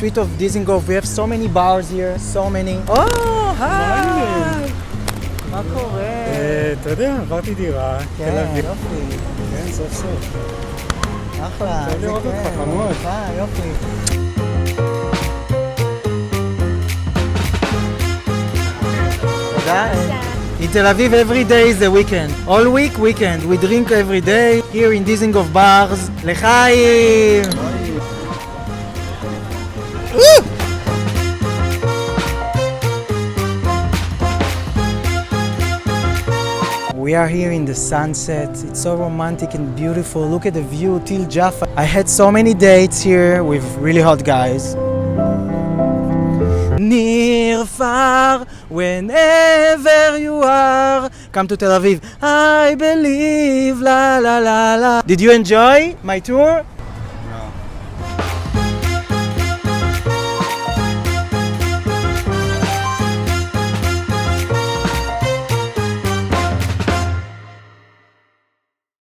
street of Dizengoff. We have so many bars here, so many. Oh, hi! מה קורה? אתה יודע, עברתי דירה, תל כן, אביב. יופי. כן, סוף סוף. אחלה. טוב לראות אותך, חמוד. יופי. תודה. In Tel Aviv, every day is a weekend. All week, weekend. We drink every day here in Dizengoff bars. לחיים! We are here in the sunset. It's so romantic and beautiful. Look at the view till Jaffa. I had so many dates here with really hot guys. Near, far, whenever you are. Come to Tel Aviv. I believe, la la la la. Did you enjoy my tour?